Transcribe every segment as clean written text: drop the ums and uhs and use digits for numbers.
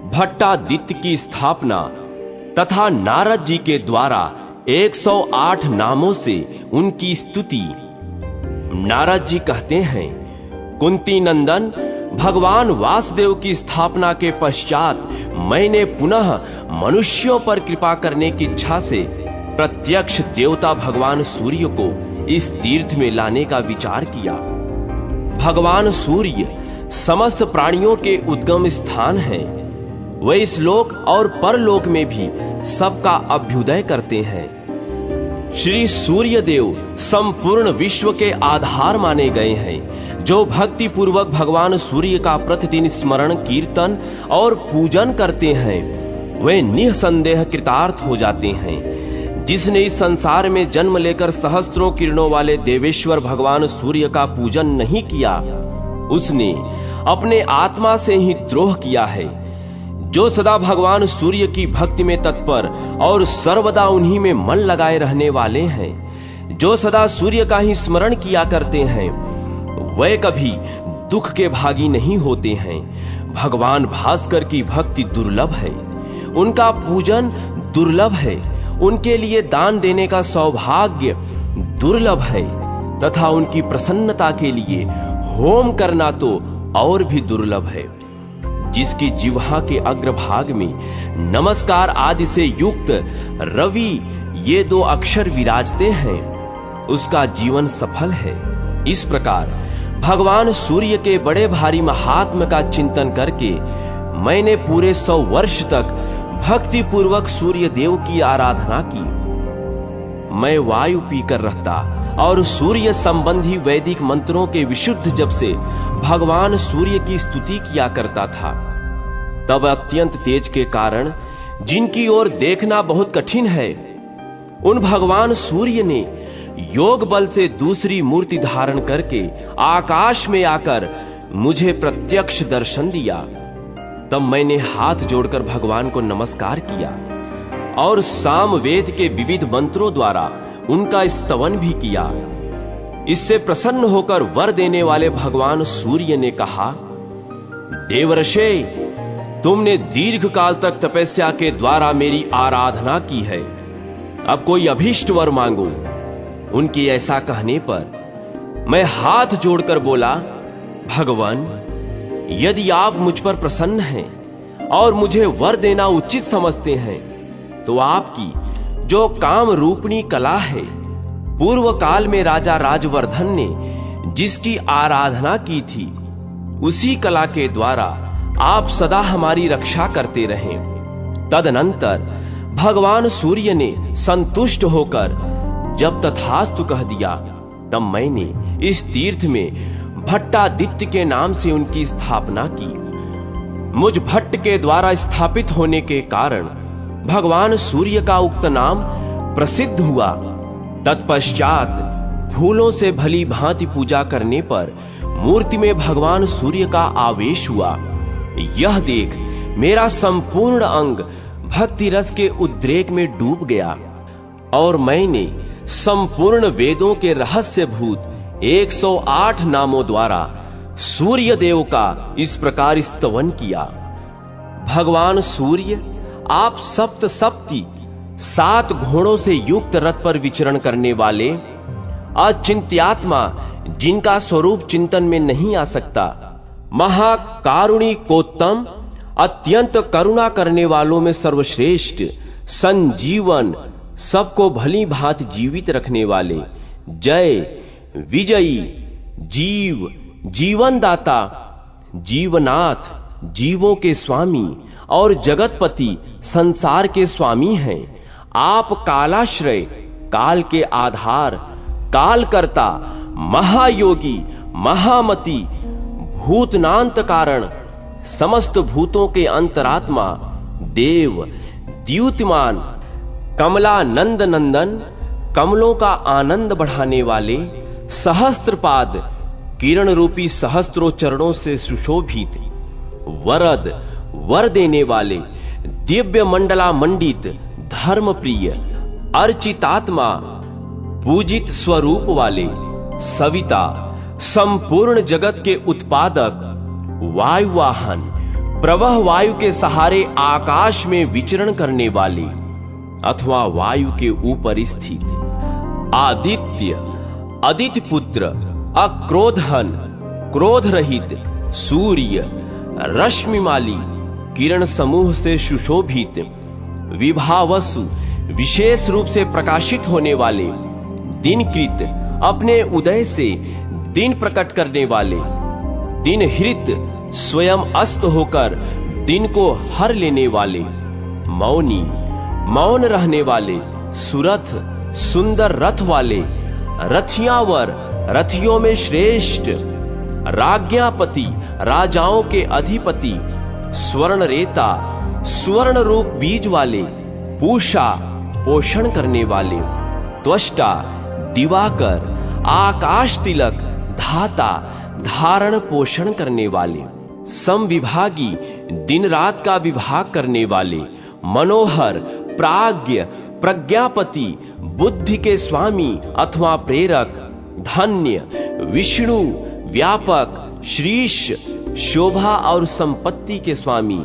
भट्टादित्य की स्थापना तथा नारद जी के द्वारा 108 नामों से उनकी स्तुति। नारद जी कहते हैं, कुंती नंदन, भगवान वासुदेव की स्थापना के पश्चात मैंने पुनः मनुष्यों पर कृपा करने की इच्छा से प्रत्यक्ष देवता भगवान सूर्य को इस तीर्थ में लाने का विचार किया। भगवान सूर्य समस्त प्राणियों के उद्गम स्थान हैं। वे इस लोक और परलोक में भी सबका अभ्युदय करते हैं। श्री सूर्य देव संपूर्ण विश्व के आधार माने गए हैं। जो भक्ति पूर्वक भगवान सूर्य का प्रतिदिन स्मरण, कीर्तन और पूजन करते हैं वे निसंदेह कृतार्थ हो जाते हैं। जिसने इस संसार में जन्म लेकर सहस्त्रों किरणों वाले देवेश्वर भगवान सूर्य का पूजन नहीं किया, उसने अपने आत्मा से ही द्रोह किया है। जो सदा भगवान सूर्य की भक्ति में तत्पर और सर्वदा उन्हीं में मन लगाए रहने वाले हैं, जो सदा सूर्य का ही स्मरण किया करते हैं, वे कभी दुख के भागी नहीं होते हैं। भगवान भास्कर की भक्ति दुर्लभ है, उनका पूजन दुर्लभ है, उनके लिए दान देने का सौभाग्य दुर्लभ है तथा उनकी प्रसन्नता के लिए होम करना तो और भी दुर्लभ है। जिसकी जिह्वा के अग्रभाग में नमस्कार आदि से युक्त रवि ये 2 अक्षर विराजते हैं, उसका जीवन सफल है। इस प्रकार भगवान सूर्य के बड़े भारी महात्म का चिंतन करके मैंने पूरे 100 वर्ष तक भक्ति पूर्वक सूर्य देव की आराधना की। मैं वायु पीकर रहता और सूर्य संबंधी वैदिक मंत्रों के विशुद्ध जप से भगवान सूर्य की स्तुति किया करता था। तब अत्यंत तेज के कारण जिनकी ओर देखना बहुत कठिन है, उन भगवान सूर्य ने योग बल से दूसरी मूर्ति धारण करके आकाश में आकर मुझे प्रत्यक्ष दर्शन दिया। तब मैंने हाथ जोड़कर भगवान को नमस्कार किया और सामवेद के विविध मंत्रों द्वारा उनका स्तवन भी किया। इससे प्रसन्न होकर वर देने वाले भगवान सूर्य ने कहा, देवर्षे, तुमने दीर्घ काल तक तपस्या के द्वारा मेरी आराधना की है, अब कोई अभीष्ट वर मांगो। उनकी ऐसा कहने पर मैं हाथ जोड़कर बोला, भगवान, यदि आप मुझ पर प्रसन्न हैं और मुझे वर देना उचित समझते हैं, तो आपकी जो काम रूपणी कला है, पूर्व काल में राजा राजवर्धन ने जिसकी आराधना की थी, उसी कला के द्वारा आप सदा हमारी रक्षा करते रहें। तदनंतर भगवान सूर्य ने संतुष्ट होकर जब तथास्तु कह दिया, तब मैंने इस तीर्थ में भट्टादित्य के नाम से उनकी स्थापना की। मुझ भट्ट के द्वारा स्थापित होने के कारण भगवान सूर्य का उक्त नाम प्रसिद्ध हुआ। तत्पश्चात फूलों से भली भांति पूजा करने पर मूर्ति में भगवान सूर्य का आवेश हुआ। यह देख मेरा संपूर्ण अंग भक्ति रस के उद्रेक में डूब गया और मैंने संपूर्ण वेदों के रहस्यभूत 108 नामों द्वारा सूर्य देव का इस प्रकार स्तवन किया। भगवान सूर्य, आप सप्त सप्ती 7 घोड़ों से युक्त रथ पर विचरण करने वाले अचिंत्यात्मा, जिनका स्वरूप चिंतन में नहीं आ सकता, महाकारुणिकोत्तम, अत्यंत करुणा करने वालों में सर्वश्रेष्ठ, संजीवन, सबको भली भांति जीवित रखने वाले, जय, विजयी, जीव, जीवनदाता, जीवनाथ, जीवों के स्वामी और जगतपति, संसार के स्वामी हैं। आप कालाश्रय, काल के आधार, कालकर्ता, महायोगी, महामति, भूतनांत कारण, समस्त भूतों के अंतरात्मा, देव, द्युतिमान, कमलानंद नंदन, कमलों का आनंद बढ़ाने वाले, सहस्त्रपाद, किरण रूपी सहस्त्रों चरणों से सुशोभित, वरद, वर देने वाले, दिव्य मंडला मंडित, धर्म प्रिय, अर्चितात्मा, पूजित स्वरूप वाले, सविता, संपूर्ण जगत के उत्पादक, वायुवाहन, प्रवाह वायु के सहारे आकाश में विचरण करने वाले अथवा वायु के ऊपर स्थित आदित्य, आदित्य पुत्र, अक्रोधन, क्रोध रहित सूर्य, रश्मिमाली, किरण समूह से सुशोभित, विभावसु, विशेष रूप से प्रकाशित होने वाले, दिनकृत, अपने उदय से दिन प्रकट करने वाले, दिन हृत, स्वयं अस्त होकर दिन को हर लेने वाले, मौनी, मौन रहने वाले, सुरथ, सुंदर रथ वाले, रथियावर, रथियों में श्रेष्ठ, राज्ञापति, राजाओं के अधिपति, स्वर्ण रेता, स्वर्ण रूप बीज वाले, पूषा, पोषण करने वाले, त्वष्टा, दिवाकर, आकाश तिलक, धाता, धारण पोषण करने वाले, समविभागी, दिन रात का विभाग करने वाले, मनोहर, प्राज्ञ, प्रज्ञापति, बुद्धि के स्वामी अथवा प्रेरक, धन्य, विष्णु, व्यापक, श्रीश, शोभा और संपत्ति के स्वामी,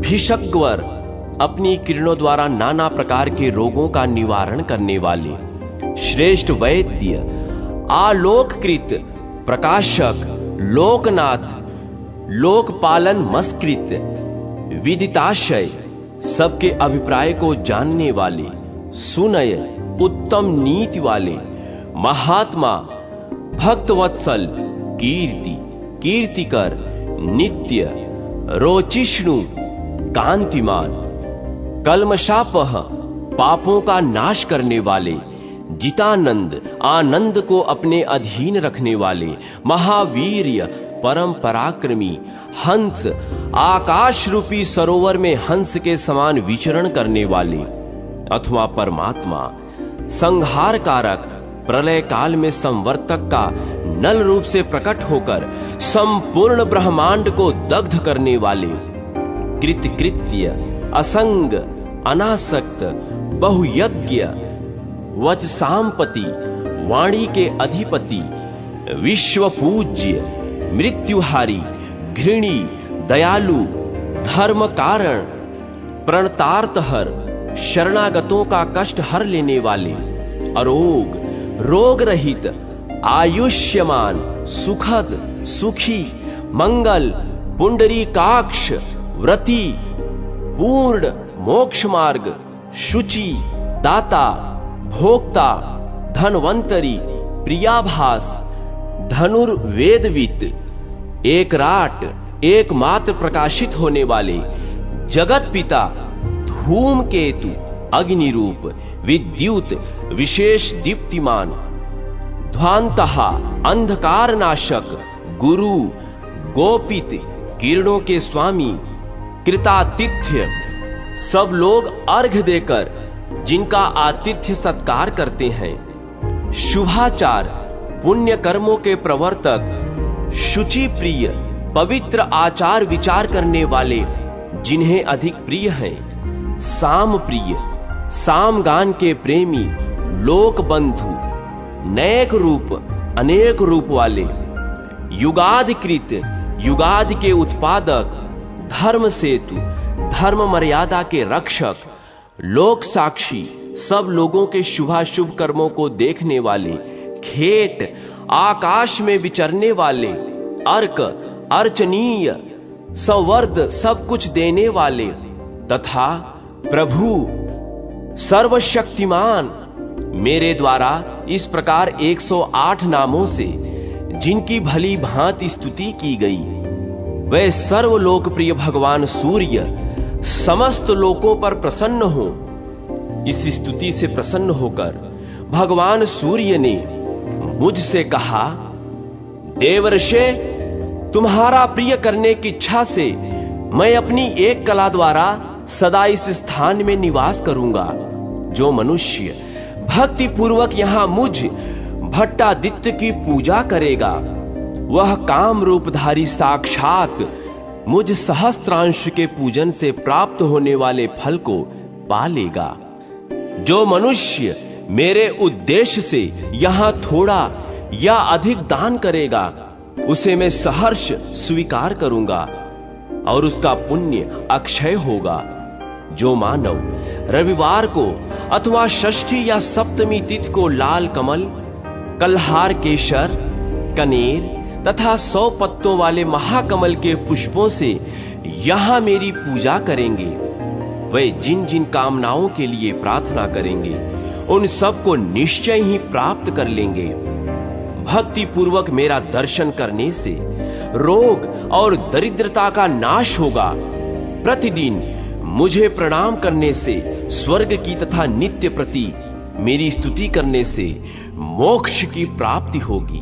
भिषग्वर, अपनी किरणों द्वारा नाना प्रकार के रोगों का निवारण करने वाले, श्रेष्ठ वैद्य, आलोककृत, प्रकाशक, लोकनाथ, लोकपालन मस्कृत, विदिताशय, सबके अभिप्राय को जानने वाले, सुनय, उत्तम नीति वाले, महात्मा, भक्तवत्सल, कीर्ति, कीर्तिकर, नित्य, रोचिष्णु, कांतिमान, कल्मषापह, पापों का नाश करने वाले, जितानंद, आनंद को अपने अधीन रखने वाले, महावीर्य, परम पराक्रमी, हंस, आकाश रूपी सरोवर में हंस के समान विचरण करने वाले अथवा परमात्मा, संहार कारक, प्रलय काल में संवर्तक का नल रूप से प्रकट होकर संपूर्ण ब्रह्मांड को दग्ध करने वाले, कृतकृत्य, असंग, अनासक्त, बहुयज्ञ, वचसांपति, वाणी के अधिपति, विश्व पूज्य, मृत्युहारी, घृणी, दयालु, धर्म कारण, प्रणतार्थहर, शरणागतों का कष्ट हर लेने वाले, अरोग, रोग रहित, आयुष्यमान, सुखद, सुखी, मंगल, पुंडरीकाक्ष, व्रती, पूर्ण, मोक्ष मार्ग, शुचि, दाता, भोक्ता, धनवंतरी, प्रियाभास, धनुर्वेदवित, एकराट, एकमात्र प्रकाशित होने वाले, जगत पिता, धूमकेतु, अग्निरूप, विद्युत, विशेष दीप्तिमान, ध्वांतहा, अंधकार नाशक, गुरु, गोपित, किरणों के स्वामी, कृतातिथ्य, सब लोग अर्घ्य देकर जिनका आतिथ्य सत्कार करते हैं, शुभाचार, पुण्य कर्मों के प्रवर्तक, शुचि प्रिय, पवित्र आचार विचार करने वाले जिन्हें अधिक प्रिय हैं, साम प्रिय, सामगान के प्रेमी, लोक बंधु, नैक रूप, अनेक रूप वाले, युगाधिकृत, युगादि के उत्पादक, धर्म सेतु, धर्म मर्यादा के रक्षक, लोक साक्षी, सब लोगों के शुभाशुभ कर्मों को देखने वाले, खेट, आकाश में विचरने वाले, अर्क, अर्चनीय, संवर्ध, सब कुछ देने वाले, तथा प्रभु, सर्वशक्तिमान, मेरे द्वारा इस प्रकार 108 नामों से जिनकी भली भांति स्तुति की गई, वह सर्वलोकप्रिय भगवान सूर्य समस्त लोकों पर प्रसन्न हो। इस स्तुति से प्रसन्न होकर भगवान सूर्य ने मुझसे कहा, देवर्षे, तुम्हारा प्रिय करने की इच्छा से मैं अपनी एक कला द्वारा सदा इस स्थान में निवास करूंगा। जो मनुष्य भक्ति पूर्वक यहां मुझ भट्टादित्य की पूजा करेगा, वह काम रूपधारी साक्षात मुझ सहस्त्रांश के पूजन से प्राप्त होने वाले फल को पा लेगा। जो मनुष्य मेरे उद्देश्य से यहां थोड़ा या अधिक दान करेगा, उसे मैं सहर्ष स्वीकार करूंगा। और उसका पुण्य अक्षय होगा। जो मानव रविवार को अथवा षष्ठी या सप्तमी तिथि को लाल कमल, कल्हार केशर, कनेर तथा 100 पत्तों वाले महाकमल के पुष्पों से यहां मेरी पूजा करेंगे, वे जिन जिन कामनाओं के लिए प्रार्थना करेंगे उन सब को निश्चय ही प्राप्त कर लेंगे। भक्ति पूर्वक मेरा दर्शन करने से रोग और दरिद्रता का नाश होगा। प्रतिदिन मुझे प्रणाम करने से स्वर्ग की तथा नित्य प्रति मेरी स्तुति करने से मोक्ष की प्राप्ति होगी।